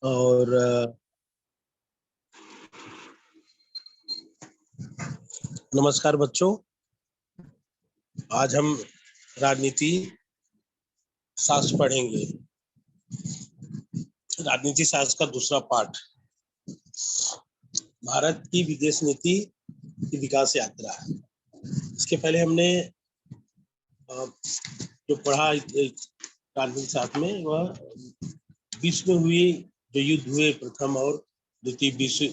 और नमस्कार बच्चों, आज हम राजनीति शास्त्र पढ़ेंगे। राजनीति शास्त्र का दूसरा पाठ, भारत की विदेश नीति की विकास यात्रा। इसके पहले हमने जो पढ़ा राजनीति शास्त्र में, वह विश्व में हुई जो युद्ध हुए, प्रथम और द्वितीय विश्व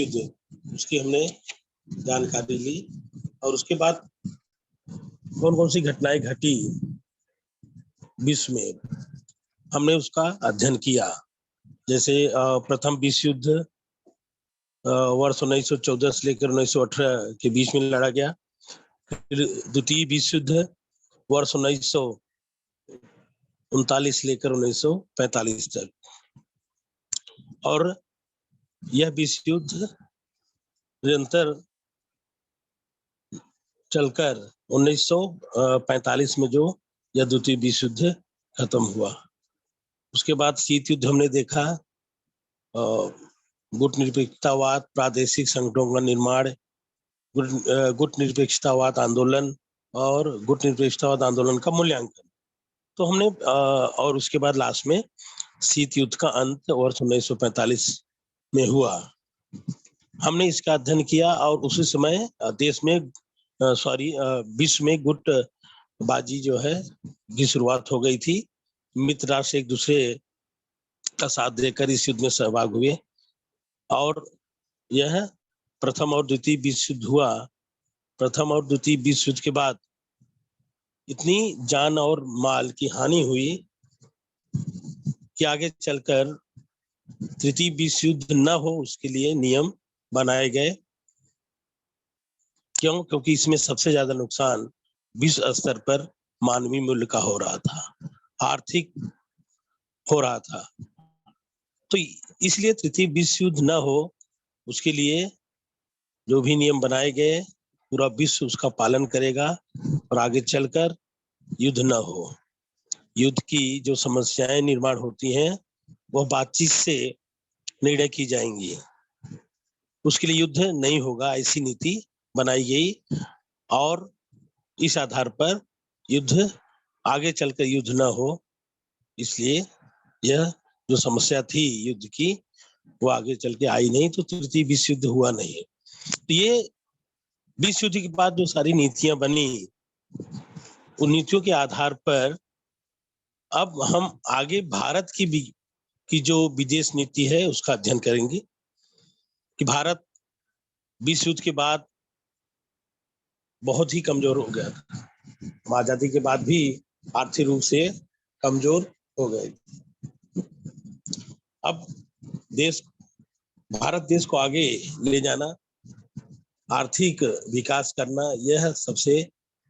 युद्ध, उसकी हमने जानकारी ली। और उसके बाद कौन कौन सी घटनाएं घटी विश्व में, हमने उसका अध्ययन किया। जैसे प्रथम विश्व युद्ध वर्ष 1914 से लेकर 1918 के बीच में लड़ा गया। फिर द्वितीय विश्व युद्ध वर्ष 1939 से लेकर 1945 तक, और यह विश्व युद्ध निरंतर चलकर 1945 में जो यह द्वितीय विश्व युद्ध खत्म हुआ। उसके बाद शीत युद्ध हमने देखा, गुट निरपेक्षतावाद, प्रादेशिक संगठनों का निर्माण, गुट निरपेक्षतावाद आंदोलन और गुट निरपेक्षतावाद आंदोलन का मूल्यांकन। तो हमने और उसके बाद लास्ट में शीत युद्ध का अंत वर्ष 1945 में हुआ। हमने इसका अध्ययन किया और उसी समय देश में विश्व में गुटबाजी जो है की शुरुआत हो गई थी। मित्र राष्ट्र एक दूसरे का साथ देकर इस युद्ध में सहभाग हुए और यह प्रथम और द्वितीय विश्व युद्ध हुआ। प्रथम और द्वितीय विश्व युद्ध के बाद इतनी जान और माल की हानि हुई कि आगे चलकर तृतीय विश्व युद्ध न हो, उसके लिए नियम बनाए गए। क्यों? क्योंकि इसमें सबसे ज्यादा नुकसान विश्व स्तर पर मानवीय मूल्य का हो रहा था, आर्थिक हो रहा था। तो इसलिए तृतीय विश्व युद्ध न हो, उसके लिए जो भी नियम बनाए गए पूरा विश्व उसका पालन करेगा और आगे चलकर युद्ध न हो। युद्ध की जो समस्याएं निर्माण होती हैं वह बातचीत से निर्णय की जाएंगी, उसके लिए युद्ध नहीं होगा, ऐसी नीति बनाई गई। और इस आधार पर युद्ध आगे चलकर युद्ध न हो, इसलिए यह जो समस्या थी युद्ध की वो आगे चल के आई नहीं, तो तृतीय विश्व युद्ध हुआ नहीं। तो ये विश्व युद्ध के बाद जो सारी नीतियां बनी, उन नीतियों के आधार पर अब हम आगे भारत की जो विदेश नीति है उसका अध्ययन करेंगे कि भारत विश्व युद्ध के बाद बहुत ही कमजोर हो गया था। आजादी के बाद भी आर्थिक रूप से कमजोर हो गए। अब भारत देश को आगे ले जाना, आर्थिक विकास करना, यह सबसे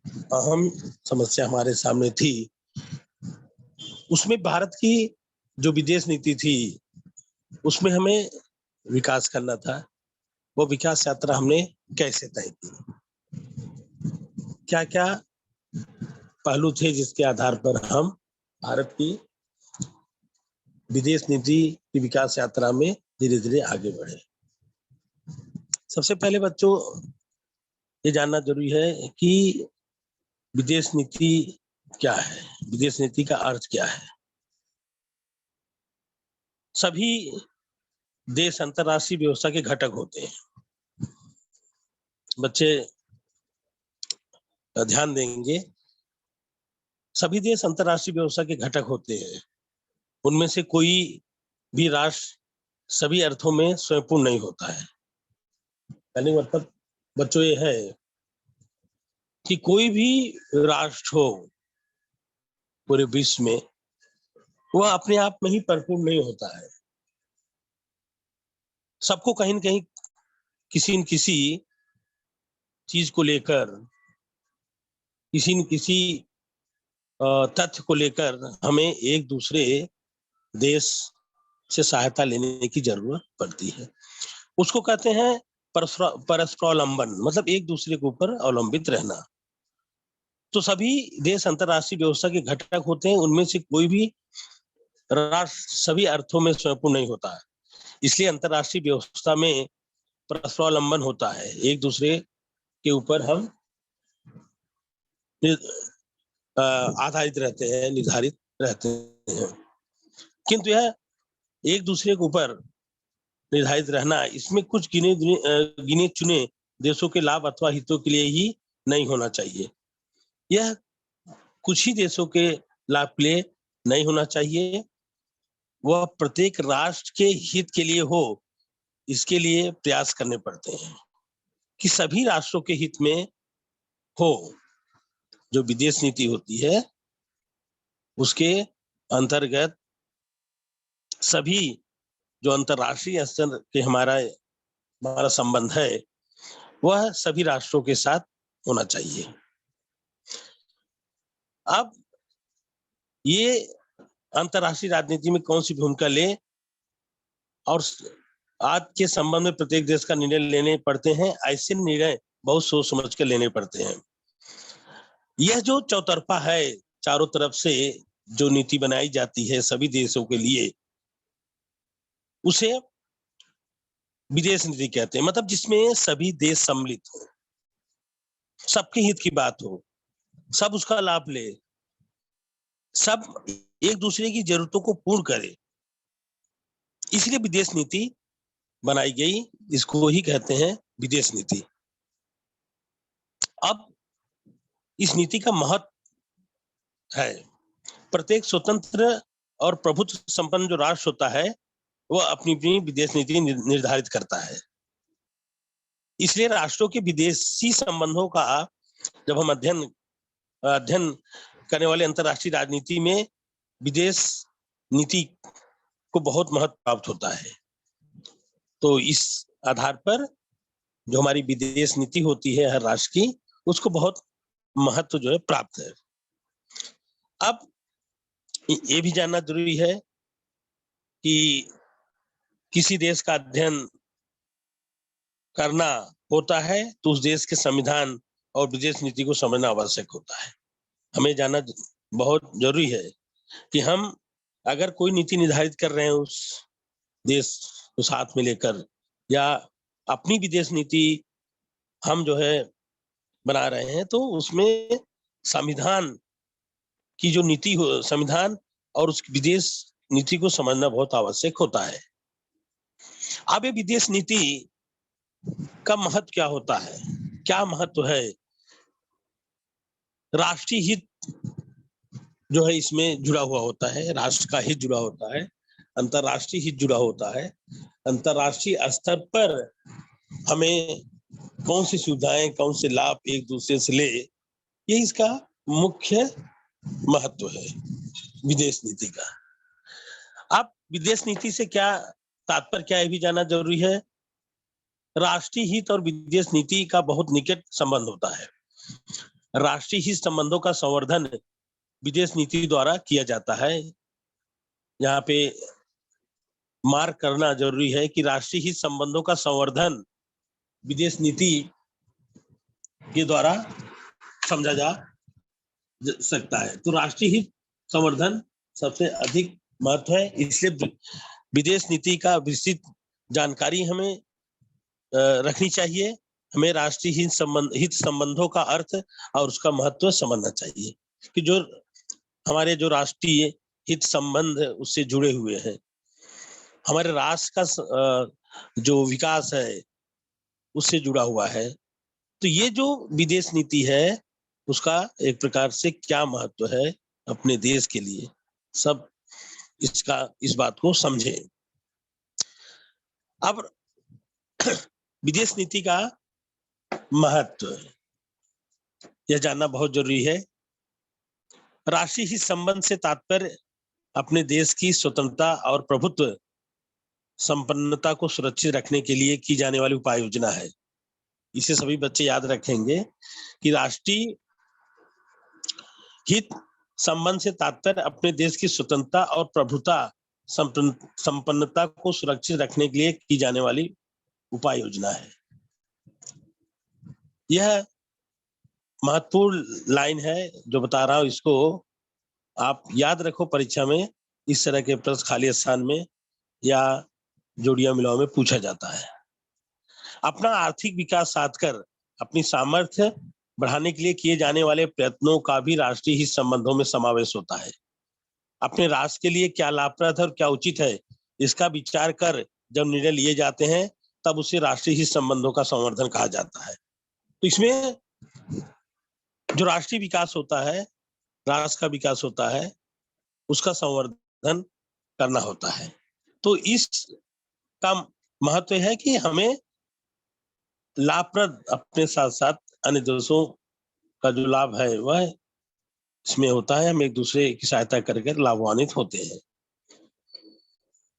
अहम समस्या हमारे सामने थी। उसमें भारत की जो विदेश नीति थी उसमें हमें विकास करना था। वो विकास यात्रा हमने कैसे तय की, क्या क्या पहलू थे जिसके आधार पर हम भारत की विदेश नीति की विकास यात्रा में धीरे धीरे आगे बढ़े। सबसे पहले बच्चों ये जानना जरूरी है कि विदेश नीति क्या है, विदेश नीति का अर्थ क्या है। सभी देश अंतरराष्ट्रीय व्यवस्था के घटक होते हैं। बच्चे ध्यान देंगे, सभी देश अंतरराष्ट्रीय व्यवस्था के घटक होते हैं। उनमें से कोई भी राष्ट्र सभी अर्थों में स्वयंपूर्ण नहीं होता है। पहले मतलब बच्चों ये है कि कोई भी राष्ट्र हो पूरे विश्व में, वह अपने आप में ही परिपूर्ण नहीं होता है। सबको कहीं न कहीं किसी न किसी चीज को लेकर, किसी न किसी तथ्य को लेकर हमें एक दूसरे देश से सहायता लेने की जरूरत पड़ती है। उसको कहते हैं परस्परावलंबन, मतलब एक दूसरे के ऊपर अवलंबित रहना। तो सभी देश अंतरराष्ट्रीय व्यवस्था के घटक होते हैं। उनमें से कोई भी राष्ट्र सभी अर्थों में स्वयंपूर्ण नहीं होता है। इसलिए अंतर्राष्ट्रीय व्यवस्था में परस्परावलंबन होता है, एक दूसरे के ऊपर हम आधारित रहते हैं, निर्धारित रहते हैं। किंतु यह एक दूसरे के ऊपर निर्धारित रहना, इसमें कुछ गिने चुने देशों के लाभ अथवा हितों के लिए ही नहीं होना चाहिए। यह कुछ ही देशों के लाभ के लिए नहीं होना चाहिए, वह प्रत्येक राष्ट्र के हित के लिए हो, इसके लिए प्रयास करने पड़ते हैं कि सभी राष्ट्रों के हित में हो। जो विदेश नीति होती है उसके अंतर्गत सभी जो अंतर्राष्ट्रीय स्तर के हमारा संबंध है वह सभी राष्ट्रों के साथ होना चाहिए। अब ये अंतर्राष्ट्रीय राजनीति में कौन सी भूमिका ले और आज के संबंध में प्रत्येक देश का निर्णय लेने पड़ते हैं, ऐसे निर्णय बहुत सोच समझ कर लेने पड़ते हैं। यह जो चौतरफा है, चारों तरफ से जो नीति बनाई जाती है सभी देशों के लिए, उसे विदेश नीति कहते हैं। मतलब जिसमें सभी देश सम्मिलित हो, सबके हित की बात हो, सब उसका लाभ ले, सब एक दूसरे की जरूरतों को पूर्ण करे, इसलिए विदेश नीति बनाई गई। इसको ही कहते हैं विदेश नीति। अब इस नीति का महत्व है, प्रत्येक स्वतंत्र और प्रभुत्व संपन्न जो राष्ट्र होता है वह अपनी अपनी विदेश नीति निर्धारित करता है। इसलिए राष्ट्रों के विदेशी संबंधों का जब हम अध्ययन करने वाले अंतर्राष्ट्रीय राजनीति में विदेश नीति को बहुत महत्व प्राप्त होता है। तो इस आधार पर जो हमारी विदेश नीति होती है हर राष्ट्र की, उसको बहुत महत्व जो है प्राप्त है। अब ये भी जानना जरूरी है कि किसी देश का अध्ययन करना होता है तो उस देश के संविधान और विदेश नीति को समझना आवश्यक होता है। हमें जानना बहुत जरूरी है कि हम अगर कोई नीति निर्धारित कर रहे हैं उस देश को साथ में लेकर, या अपनी विदेश नीति हम जो है बना रहे हैं, तो उसमें संविधान की जो नीति हो, संविधान और उस विदेश नीति को समझना बहुत आवश्यक होता है। अब ये विदेश नीति का महत्व क्या होता है, क्या महत्व है? राष्ट्रीय हित जो है इसमें जुड़ा हुआ होता है, राष्ट्र का हित जुड़ा होता है, अंतर्राष्ट्रीय हित जुड़ा होता है। अंतर्राष्ट्रीय स्तर पर हमें कौन सी सुविधाएं, कौन से लाभ एक दूसरे से ले, ये इसका मुख्य महत्व है विदेश नीति का। अब विदेश नीति से क्या तात्पर्य क्या है भी जानना जरूरी है। राष्ट्रीय हित और विदेश नीति का बहुत निकट संबंध होता है। राष्ट्रीय हित संबंधों का संवर्धन विदेश नीति द्वारा किया जाता है। यहाँ पे मार्क करना जरूरी है कि राष्ट्रीय हित संबंधों का संवर्धन विदेश नीति के द्वारा समझा जा सकता है। तो राष्ट्रीय हित संवर्धन सबसे अधिक महत्व है, इसलिए विदेश नीति का विस्तृत जानकारी हमें रखनी चाहिए। हमें राष्ट्रीय हित संबंधों का अर्थ और उसका महत्व समझना चाहिए कि जो हमारे जो राष्ट्रीय हित संबंध उससे जुड़े हुए हैं, हमारे राष्ट्र का जो विकास है उससे जुड़ा हुआ है। तो ये जो विदेश नीति है उसका एक प्रकार से क्या महत्व है अपने देश के लिए, सब इस बात को समझे। अब विदेश नीति का महत्व यह जानना बहुत जरूरी है। राष्ट्रीय हित संबंध से तात्पर्य अपने देश की स्वतंत्रता और प्रभुत्व संपन्नता को सुरक्षित रखने के लिए की जाने वाली उपाय योजना है। इसे सभी बच्चे याद रखेंगे कि राष्ट्रीय हित संबंध से तात्पर्य अपने देश की स्वतंत्रता और प्रभुता संपन्नता को सुरक्षित रखने के लिए की जाने वाली उपाय योजना है। यह महत्वपूर्ण लाइन है जो बता रहा हूं, इसको आप याद रखो परीक्षा में इस तरह के प्रश्न खाली स्थान में या जोड़ियां मिलाओ में पूछा जाता है। अपना आर्थिक विकास साध कर अपनी सामर्थ्य बढ़ाने के लिए किए जाने वाले प्रयत्नों का भी राष्ट्रीय हित संबंधों में समावेश होता है। अपने राष्ट्र के लिए क्या लाभप्रद है और क्या उचित है, इसका विचार कर जब निर्णय लिए जाते हैं तब उसे राष्ट्रीय हित संबंधों का संवर्धन कहा जाता है। तो इसमें जो राष्ट्रीय विकास होता है, राष्ट्र का विकास होता है, उसका संवर्धन करना होता है। तो इसका महत्व है कि हमें लाभप्रद अपने साथ साथ अन्य देशों का जो लाभ है वह इसमें होता है। हम एक दूसरे की सहायता करके लाभान्वित होते हैं।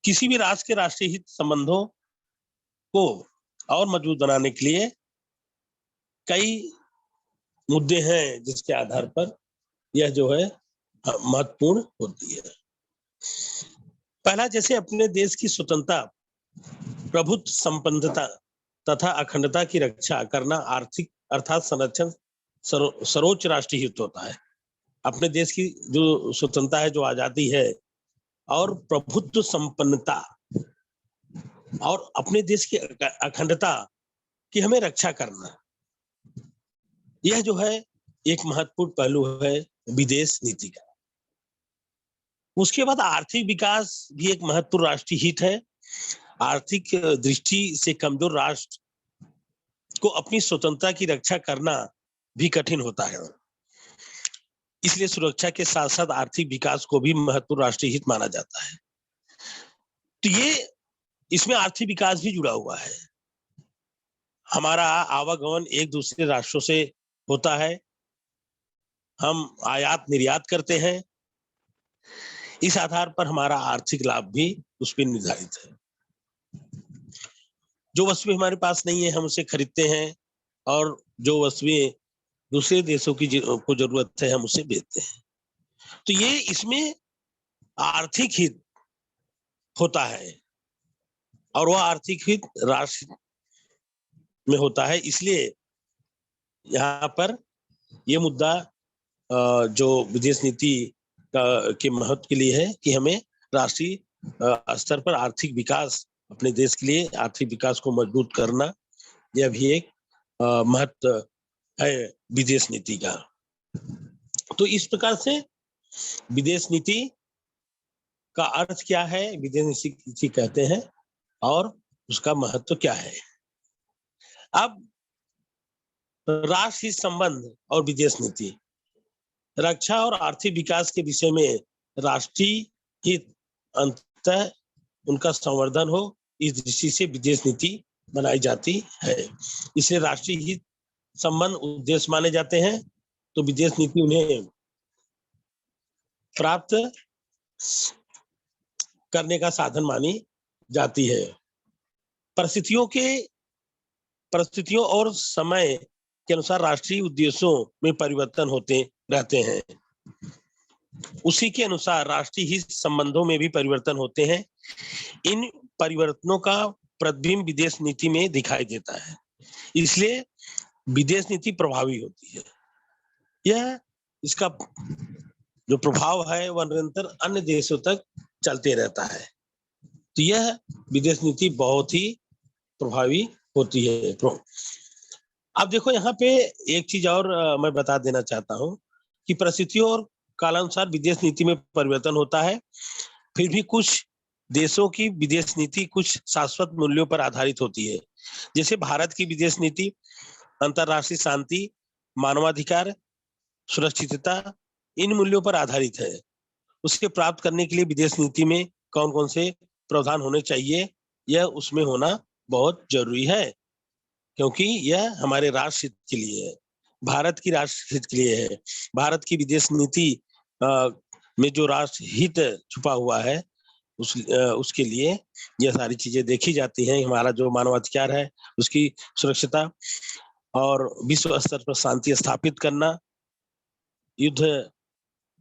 किसी भी राष्ट्र के राष्ट्रीय हित संबंधों को और मजबूत बनाने के लिए कई मुद्दे हैं जिसके आधार पर यह जो है महत्वपूर्ण होती है। पहला, जैसे अपने देश की स्वतंत्रता, प्रभुत्व, संपन्नता तथा अखंडता की रक्षा करना आर्थिक अर्थात संरक्षण सर्वोच्च राष्ट्रीय हित होता है। अपने देश की जो स्वतंत्रता है, जो आजादी है और प्रभुत्व, संपन्नता और अपने देश की अखंडता की हमें रक्षा करना, यह जो है एक महत्वपूर्ण पहलू है विदेश नीति का। उसके बाद आर्थिक विकास भी एक महत्वपूर्ण राष्ट्रीय हित है। आर्थिक दृष्टि से कमजोर राष्ट्र को अपनी स्वतंत्रता की रक्षा करना भी कठिन होता है। इसलिए सुरक्षा के साथ साथ आर्थिक विकास को भी महत्वपूर्ण राष्ट्रीय हित माना जाता है। तो ये इसमें आर्थिक विकास भी जुड़ा हुआ है। हमारा आवागमन एक दूसरे राष्ट्रों से होता है, हम आयात निर्यात करते हैं, इस आधार पर हमारा आर्थिक लाभ भी उस पर निर्धारित है। जो वस्तुएं हमारे पास नहीं है हम उसे खरीदते हैं और जो वस्तुएं दूसरे देशों की को जरूरत है हम उसे बेचते हैं। तो ये इसमें आर्थिक हित होता है और वह आर्थिक हित राष्ट्र में होता है। इसलिए यहाँ पर ये मुद्दा जो विदेश नीति के महत्व के लिए है कि हमें राष्ट्रीय स्तर पर आर्थिक विकास, अपने देश के लिए आर्थिक विकास को मजबूत करना, यह भी एक महत्व है विदेश नीति का। तो इस प्रकार से विदेश नीति का अर्थ क्या है, विदेश नीति कहते हैं और उसका महत्व क्या है। अब राष्ट्रीय संबंध और विदेश नीति, रक्षा और आर्थिक विकास के विषय में राष्ट्रीय हित अंततः उनका संवर्धन हो, इस दृष्टि से विदेश नीति बनाई जाती है। इसलिए राष्ट्रीय हित संबंध उद्देश्य माने जाते हैं, तो विदेश नीति उन्हें प्राप्त करने का साधन मानी जाती है। परिस्थितियों और समय के अनुसार राष्ट्रीय उद्देश्यों में परिवर्तन होते रहते हैं। उसी के अनुसार राष्ट्रीय हित संबंधों में भी परिवर्तन होते हैं। इन परिवर्तनों का प्रतिबिंब विदेश नीति में दिखाई देता है। इसलिए विदेश नीति प्रभावी होती है। यह इसका जो प्रभाव है वह निरंतर अन्य देशों तक चलते रहता है। तो यह विदेश नीति बहुत ही प्रभावी होती है। अब देखो यहाँ पे एक चीज और मैं बता देना चाहता हूँ कि परिस्थितियों और कालानुसार विदेश नीति में परिवर्तन होता है। फिर भी कुछ देशों की विदेश नीति कुछ शाश्वत मूल्यों पर आधारित होती है। जैसे भारत की विदेश नीति अंतरराष्ट्रीय शांति, मानवाधिकार, सुरक्षितता, इन मूल्यों पर आधारित है। उसके प्राप्त करने के लिए विदेश नीति में कौन कौन से प्रावधान होने चाहिए, यह उसमें होना बहुत जरूरी है, क्योंकि यह हमारे राष्ट्र हित के लिए है, भारत की राष्ट्र हित के लिए है। भारत की विदेश नीति में जो राष्ट्र हित छुपा हुआ है उसके लिए यह सारी चीजें देखी जाती हैं। हमारा जो मानवाधिकार है उसकी सुरक्षिता और विश्व स्तर पर शांति स्थापित करना, युद्ध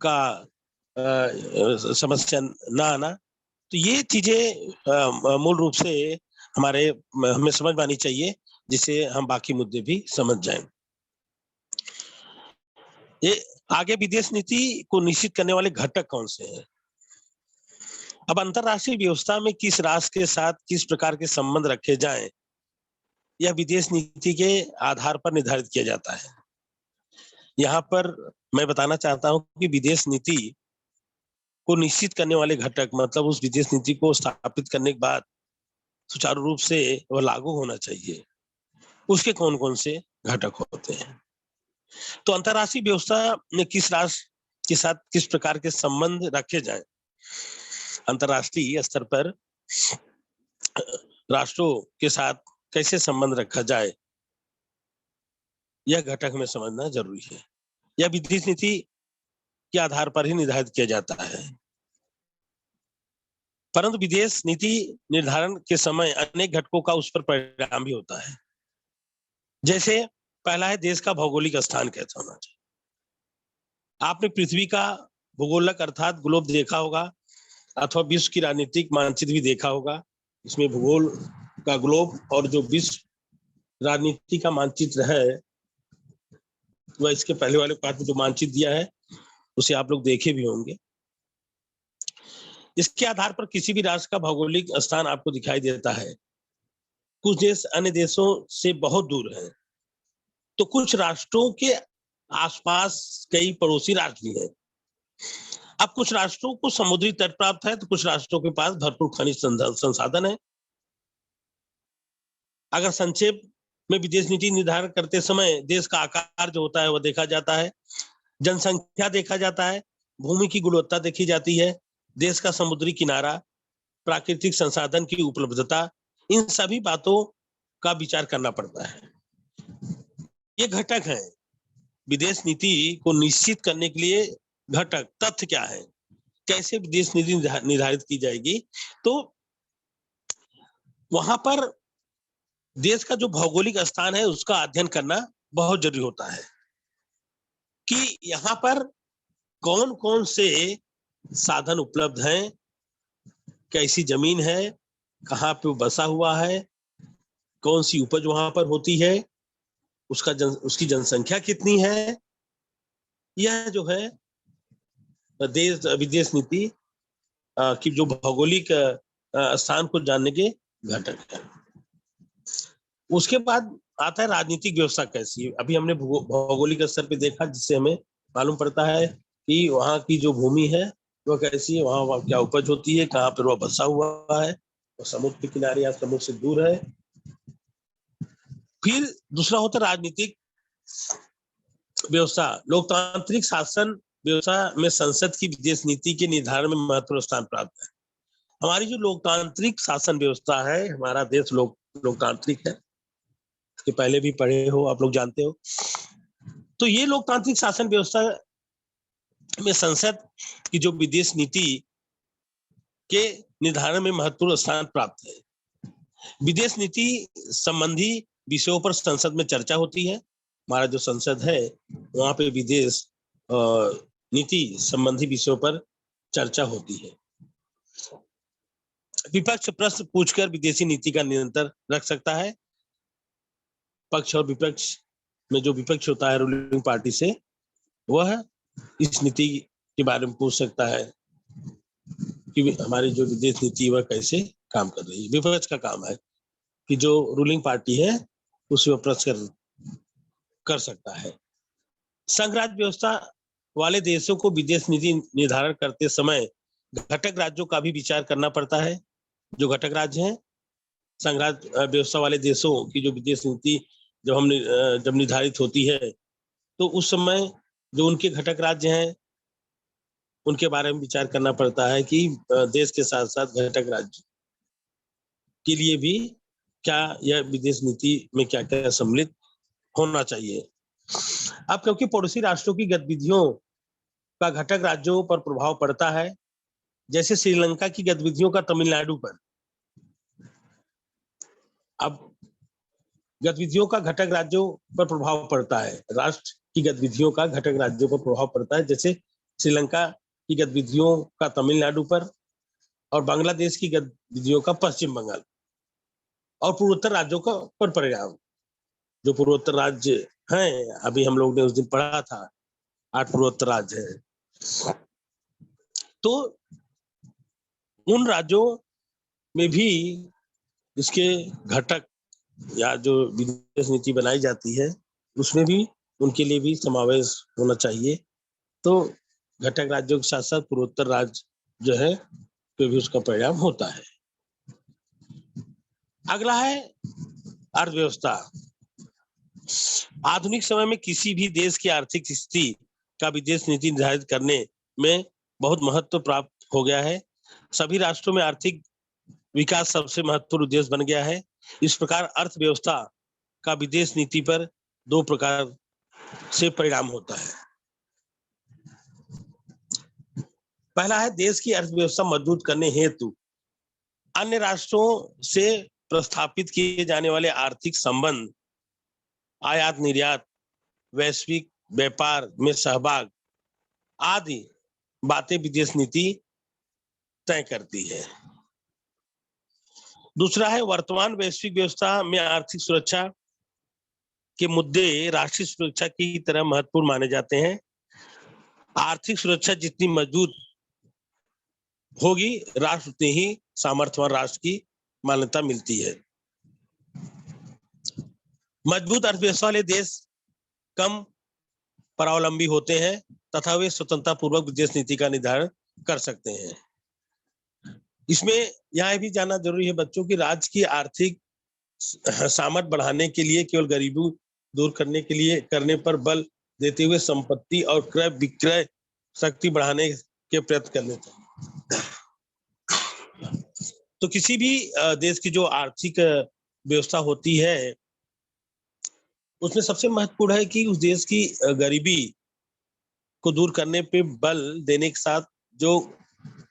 का समस्या ना आना, तो ये चीजें मूल रूप से हमें समझ में आनी चाहिए, जिससे हम बाकी मुद्दे भी समझ जाएं। ये आगे विदेश नीति को निश्चित करने वाले घटक कौन से हैं? अब अंतरराष्ट्रीय व्यवस्था में किस राष्ट्र के साथ किस प्रकार के संबंध रखे जाएं, यह विदेश नीति के आधार पर निर्धारित किया जाता है। यहाँ पर मैं बताना चाहता हूं कि विदेश नीति को निश्चित करने वाले घटक, मतलब उस विदेश नीति को स्थापित करने के बाद सुचारू रूप से वह लागू होना चाहिए, उसके कौन कौन से घटक होते हैं। तो अंतरराष्ट्रीय व्यवस्था में किस राष्ट्र के साथ किस प्रकार के संबंध रखे जाएं, अंतरराष्ट्रीय स्तर पर राष्ट्रों के साथ कैसे संबंध रखा जाए, यह घटक में समझना जरूरी है। यह विदेश नीति के आधार पर ही निर्धारित किया जाता है। परंतु विदेश नीति निर्धारण के समय अनेक घटकों का उस पर परिणाम भी होता है। जैसे पहला है देश का भौगोलिक स्थान कैसा होना चाहिए। आपने पृथ्वी का भूगोलक अर्थात ग्लोब देखा होगा, अथवा विश्व की राजनीतिक मानचित्र भी देखा होगा। इसमें भूगोल का ग्लोब और जो विश्व राजनीति का मानचित्र है, वह इसके पहले वाले पार्ट में जो मानचित्र दिया है उसे आप लोग देखे भी होंगे। इसके आधार पर किसी भी राष्ट्र का भौगोलिक स्थान आपको दिखाई देता है। कुछ देश अन्य देशों से बहुत दूर हैं, तो कुछ राष्ट्रों के आसपास कई पड़ोसी राष्ट्र भी हैं। अब कुछ राष्ट्रों को समुद्री तट प्राप्त है, तो कुछ राष्ट्रों के पास भरपूर खनिज संसाधन है। अगर संक्षेप में विदेश नीति निर्धारण करते समय देश का आकार जो होता है वह देखा जाता है, जनसंख्या देखा जाता है, भूमि की गुणवत्ता देखी जाती है, देश का समुद्री किनारा, प्राकृतिक संसाधन की उपलब्धता, इन सभी बातों का विचार करना पड़ता है। ये घटक है विदेश नीति को निश्चित करने के लिए। घटक तथ्य क्या है, कैसे विदेश नीति निर्धारित की जाएगी, तो वहां पर देश का जो भौगोलिक स्थान है उसका अध्ययन करना बहुत जरूरी होता है कि यहाँ पर कौन कौन से साधन उपलब्ध हैं, कैसी जमीन है, कहाँ पे बसा हुआ है, कौन सी उपज वहां पर होती है, उसकी जनसंख्या कितनी है। यह जो है देश विदेश नीति की जो भौगोलिक स्थान को जानने के घटक है। उसके बाद आता है राजनीतिक व्यवस्था कैसी है। अभी हमने भौगोलिक स्तर पे देखा, जिससे हमें मालूम पड़ता है कि वहाँ की जो भूमि है वह कैसी है, वहाँ क्या उपज होती है, कहाँ पर वह बसा हुआ है, वो समुद्र के किनारे या समुद्र से दूर है। फिर दूसरा होता है राजनीतिक व्यवस्था। लोकतांत्रिक शासन व्यवस्था में संसद की विदेश नीति के निर्धारण में महत्वपूर्ण स्थान प्राप्त है। हमारी जो लोकतांत्रिक शासन व्यवस्था है, हमारा देश लोकतांत्रिक है, इसके पहले भी पढ़े हो आप लोग, जानते हो। तो ये लोकतांत्रिक शासन व्यवस्था में संसद की जो विदेश नीति के निर्धारण में महत्वपूर्ण स्थान प्राप्त है। विदेश नीति संबंधी विषयों पर संसद में चर्चा होती है। हमारा जो संसद है वहां पे विदेश नीति संबंधी विषयों पर चर्चा होती है। विपक्ष प्रश्न पूछकर विदेशी नीति का नियंत्रण रख सकता है। पक्ष और विपक्ष में जो विपक्ष होता है रूलिंग पार्टी से, वह इस नीति के बारे में पूछ सकता है कि हमारी जो विदेश नीति वह कैसे काम कर रही है। विपक्ष का काम है कि जो रूलिंग पार्टी है उसे वह प्रश्न कर सकता है। संघ राज्य व्यवस्था वाले देशों को विदेश नीति निर्धारण करते समय घटक राज्यों का भी विचार करना पड़ता है। जो घटक राज्य हैं, संघ राज्य व्यवस्था वाले देशों की जो विदेश नीति जब निर्धारित होती है, तो उस समय जो उनके घटक राज्य हैं उनके बारे में विचार करना पड़ता है कि देश के साथ साथ घटक राज्य के लिए भी क्या यह विदेश नीति में क्या क्या सम्मिलित होना चाहिए। अब क्योंकि पड़ोसी राष्ट्रों की गतिविधियों का घटक राज्यों पर प्रभाव पड़ता है, जैसे श्रीलंका की गतिविधियों का तमिलनाडु पर। अब गतिविधियों का घटक राज्यों पर प्रभाव पड़ता है, राष्ट्र की गतिविधियों का घटक राज्यों पर प्रभाव पड़ता है, जैसे श्रीलंका की गतिविधियों का तमिलनाडु पर, और बांग्लादेश की गतिविधियों का पश्चिम बंगाल, और पूर्वोत्तर राज्यों का पर परिणाम। जो पूर्वोत्तर राज्य हैं, अभी हम लोग ने उस दिन पढ़ा था, 8 पूर्वोत्तर राज्य हैं। तो उन राज्यों में भी इसके घटक या जो विदेश नीति बनाई जाती है उसमें भी उनके लिए भी समावेश होना चाहिए। तो घटक राज्यों के साथ साथ पूर्वोत्तर राज्य जो है तो भी उसका परिणाम होता है। अगला है अर्थव्यवस्था। आधुनिक समय में किसी भी देश की आर्थिक स्थिति का विदेश नीति निर्धारित करने में बहुत महत्व प्राप्त हो गया है। सभी राष्ट्रों में आर्थिक विकास सबसे महत्वपूर्ण उद्देश्य बन गया है। इस प्रकार अर्थव्यवस्था का विदेश नीति पर दो प्रकार से परिणाम होता है। पहला है देश की अर्थव्यवस्था मजबूत करने हेतु अन्य राष्ट्रों से प्रस्थापित किए जाने वाले आर्थिक संबंध, आयात निर्यात, वैश्विक व्यापार में सहभाग आदि बातें विदेश नीति तय करती है। दूसरा है वर्तमान वैश्विक व्यवस्था में आर्थिक सुरक्षा के मुद्दे राष्ट्रीय सुरक्षा की तरह महत्वपूर्ण माने जाते हैं। आर्थिक सुरक्षा जितनी मजबूत होगी, राष्ट्र उतनी ही सामर्थ्यवान राष्ट्र की मान्यता मिलती है। मजबूत अर्थव्यवस्था वाले देश कम परावलंबी होते हैं तथा वे स्वतंत्रता पूर्वक विदेश नीति का निर्धारण कर सकते हैं। इसमें यह भी जानना जरूरी है बच्चों की राज्य की आर्थिक सामर्थ्य बढ़ाने के लिए केवल गरीबी दूर करने के लिए करने पर बल देते हुए संपत्ति और क्रय विक्रय शक्ति बढ़ाने के प्रयत्न करने चाहिए। तो किसी भी देश की जो आर्थिक व्यवस्था होती है उसमें सबसे महत्वपूर्ण है कि उस देश की गरीबी को दूर करने पे बल देने के साथ जो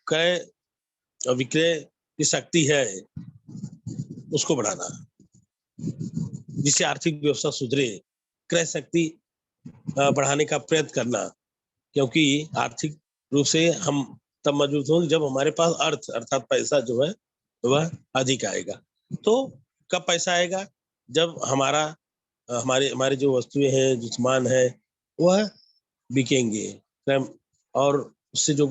क्रय विक्रय की शक्ति है उसको बढ़ाना, जिससे आर्थिक व्यवस्था सुधरे, क्रय शक्ति बढ़ाने का प्रयत्न करना, क्योंकि आर्थिक रूप से हम तब मजबूत होंगे जब हमारे पास अर्थ अर्थात पैसा जो है वह अधिक आएगा। तो कब पैसा आएगा? जब हमारे हमारे जो वस्तुएं हैं, जो सामान है वह बिकेंगे और उससे जो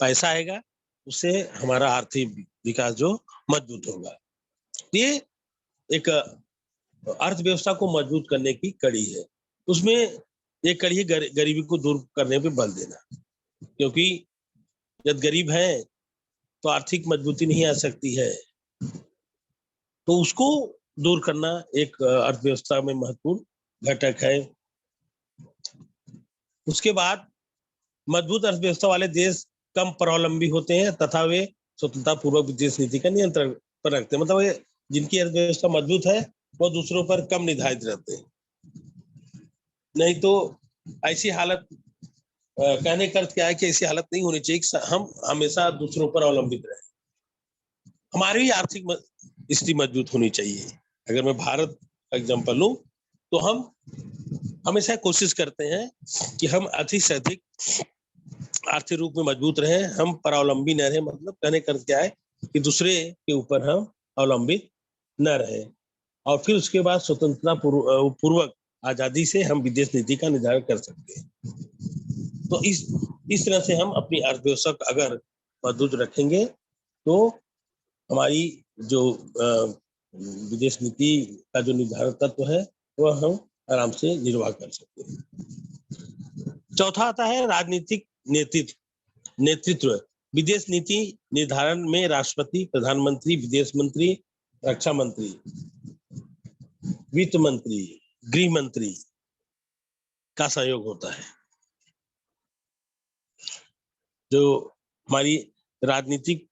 पैसा आएगा उससे हमारा आर्थिक विकास जो मजबूत होगा। ये एक अर्थव्यवस्था को मजबूत करने की कड़ी है। उसमें एक कड़ी है गरीबी को दूर करने पे बल देना, क्योंकि जब गरीब है तो आर्थिक मजबूती नहीं आ सकती है, तो उसको दूर करना एक अर्थव्यवस्था में महत्वपूर्ण घटक है। उसके बाद मजबूत अर्थव्यवस्था वाले देश कम परावलंबी होते हैं तथा वे स्वतंत्रता पूर्वक विदेश नीति का नियंत्रण पर रखते हैं। मतलब जिनकी अर्थव्यवस्था मजबूत है वो दूसरों पर कम निर्धारित रहते हैं। नहीं तो ऐसी हालत कहने का अर्थ क्या है कि ऐसी हालत नहीं होनी चाहिए कि हम हमेशा दूसरों पर अवलंबित रहे। हमारी भी आर्थिक स्थिति मजबूत होनी चाहिए। अगर मैं भारत का एग्जाम्पल लूं तो हम हमेशा कोशिश करते हैं कि हम अधिक से अधिक आर्थिक रूप में मजबूत रहे, हम परावलंबी न रहे। मतलब कहने का क्या है कि दूसरे के ऊपर हम अवलंबित न रहे, और फिर उसके बाद स्वतंत्रता पूर्वक आजादी से हम विदेश नीति का निर्धारण कर सकते हैं। तो इस तरह से हम अपनी अर्थव्यवस्था को अगर मजबूत रखेंगे तो हमारी जो विदेश नीति का जो निर्धारण तत्व है वह हम आराम से निर्वाह कर सकते हैं। चौथा आता है राजनीतिक नेतृत्व। विदेश नीति निर्धारण में राष्ट्रपति, प्रधानमंत्री, विदेश मंत्री, रक्षा मंत्री, वित्त मंत्री, गृह मंत्री का सहयोग होता है। जो हमारी राजनीतिक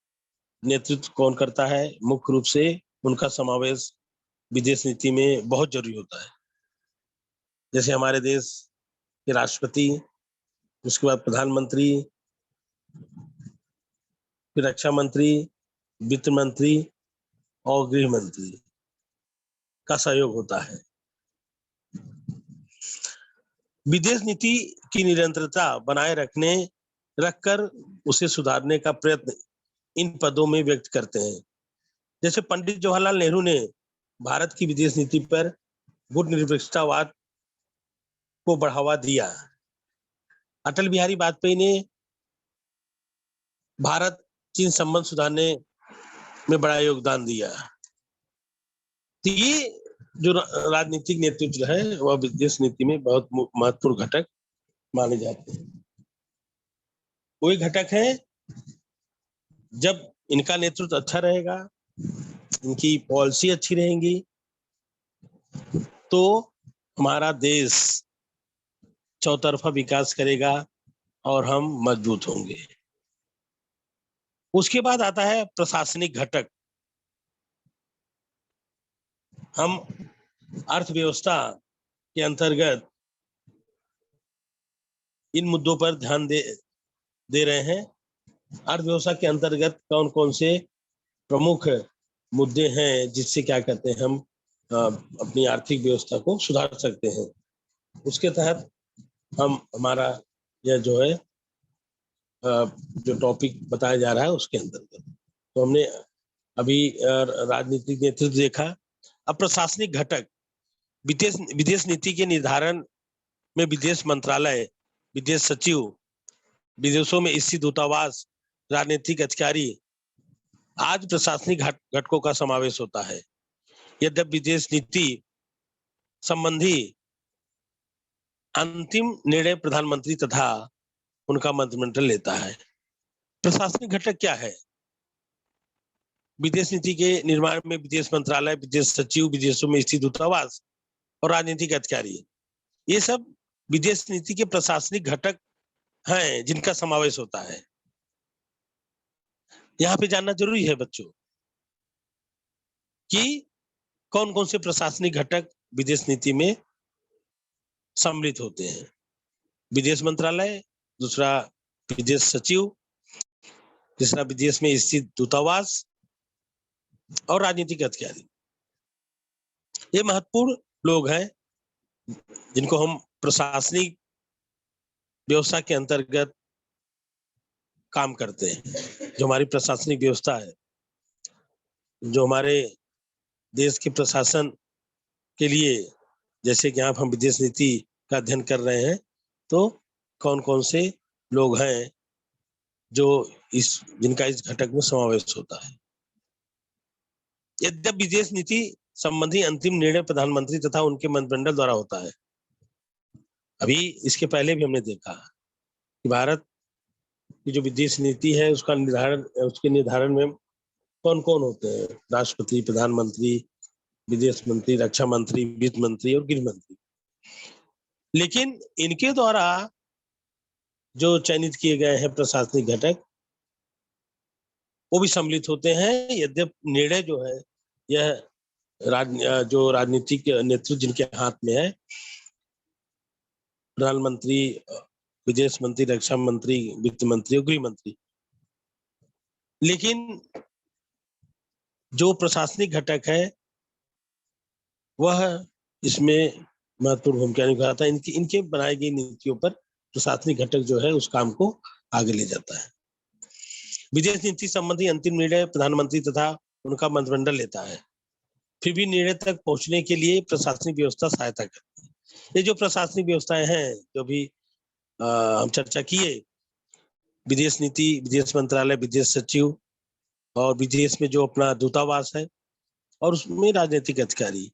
नेतृत्व कौन करता है, मुख्य रूप से उनका समावेश विदेश नीति में बहुत जरूरी होता है। जैसे हमारे देश के राष्ट्रपति, उसके बाद प्रधानमंत्री, फिर रक्षा मंत्री, वित्त मंत्री और गृह मंत्री का सहयोग होता है। विदेश नीति की निरंतरता बनाए रखकर उसे सुधारने का प्रयत्न इन पदों में व्यक्त करते हैं। जैसे पंडित जवाहरलाल नेहरू ने भारत की विदेश नीति पर गुटनिरपेक्षतावाद को बढ़ावा दिया। अटल बिहारी वाजपेयी ने भारत चीन संबंध सुधारने में बड़ा योगदान दिया। तो ये जो राजनीतिक नेतृत्व है वह विदेश नीति में बहुत महत्वपूर्ण घटक माने जाते हैं। वही घटक है, जब इनका नेतृत्व अच्छा रहेगा, इनकी पॉलिसी अच्छी रहेंगी, तो हमारा देश चौतरफा विकास करेगा और हम मजबूत होंगे। उसके बाद आता है प्रशासनिक घटक। हम अर्थव्यवस्था के अंतर्गत इन मुद्दों पर ध्यान दे रहे हैं। अर्थव्यवस्था के अंतर्गत कौन कौन से प्रमुख मुद्दे हैं जिससे क्या कहते हैं हम अपनी आर्थिक व्यवस्था को सुधार सकते हैं। उसके तहत हम हमारा यह जो है जो टॉपिक बताया जा रहा है उसके अंतर्गत तो हमने अभी राजनीतिक नेतृत्व देखा। अब प्रशासनिक घटक, विदेश नीति के निर्धारण में विदेश मंत्रालय, विदेश सचिव, विदेशों में स्थित दूतावास, राजनीतिक अधिकारी आज प्रशासनिक घटकों का समावेश होता है। यद्यपि विदेश नीति संबंधी अंतिम निर्णय प्रधानमंत्री तथा उनका मंत्रिमंडल लेता है। प्रशासनिक घटक क्या है? विदेश नीति के निर्माण में विदेश मंत्रालय, विदेश सचिव, विदेशों में स्थित दूतावास और राजनीतिक अधिकारी, ये सब विदेश नीति के प्रशासनिक घटक हैं जिनका समावेश होता है। यहाँ पे जानना जरूरी है बच्चों कि कौन कौन से प्रशासनिक घटक विदेश नीति में सम्मिलित होते हैं। विदेश मंत्रालय, दूसरा विदेश सचिव, तीसरा विदेश में स्थित दूतावास और राजनीतिक अधिकारी। ये महत्वपूर्ण लोग हैं जिनको हम प्रशासनिक व्यवस्था के अंतर्गत काम करते हैं। जो हमारी प्रशासनिक व्यवस्था है, जो हमारे देश के प्रशासन के लिए, जैसे कि आप हम विदेश नीति का अध्ययन कर रहे हैं, तो कौन कौन से लोग हैं जो जिनका इस घटक में समावेश होता है। यद्यपि विदेश नीति संबंधी अंतिम निर्णय प्रधानमंत्री तथा उनके मंत्रिमंडल द्वारा होता है। अभी इसके पहले भी हमने देखा कि भारत की जो विदेश नीति है उसका उसके निर्धारण में कौन कौन होते हैं? राष्ट्रपति, प्रधानमंत्री, विदेश मंत्री, रक्षा मंत्री, वित्त मंत्री और गृह मंत्री। लेकिन इनके द्वारा जो चयनित किए गए हैं प्रशासनिक घटक, वो भी सम्मिलित होते हैं। यद्यपि निर्णय जो है यह जो राजनीतिक नेतृत्व जिनके हाथ में है, प्रधानमंत्री, विदेश मंत्री, रक्षा मंत्री, वित्त मंत्री और गृह मंत्री। लेकिन जो प्रशासनिक घटक है वह इसमें महत्वपूर्ण भूमिका निभाता है। इनके बनाई गई नीतियों पर प्रशासनिक घटक जो है उस काम को आगे ले जाता है। विदेश नीति संबंधी अंतिम निर्णय प्रधानमंत्री तथा उनका मंत्रिमंडल लेता है। फिर भी निर्णय तक पहुंचने के लिए प्रशासनिक व्यवस्था सहायता करती है। ये जो प्रशासनिक व्यवस्थाएं हैं जो भी हम चर्चा किए, विदेश नीति, विदेश मंत्रालय, विदेश सचिव और विदेश में जो अपना दूतावास है और उसमें राजनीतिक अधिकारी,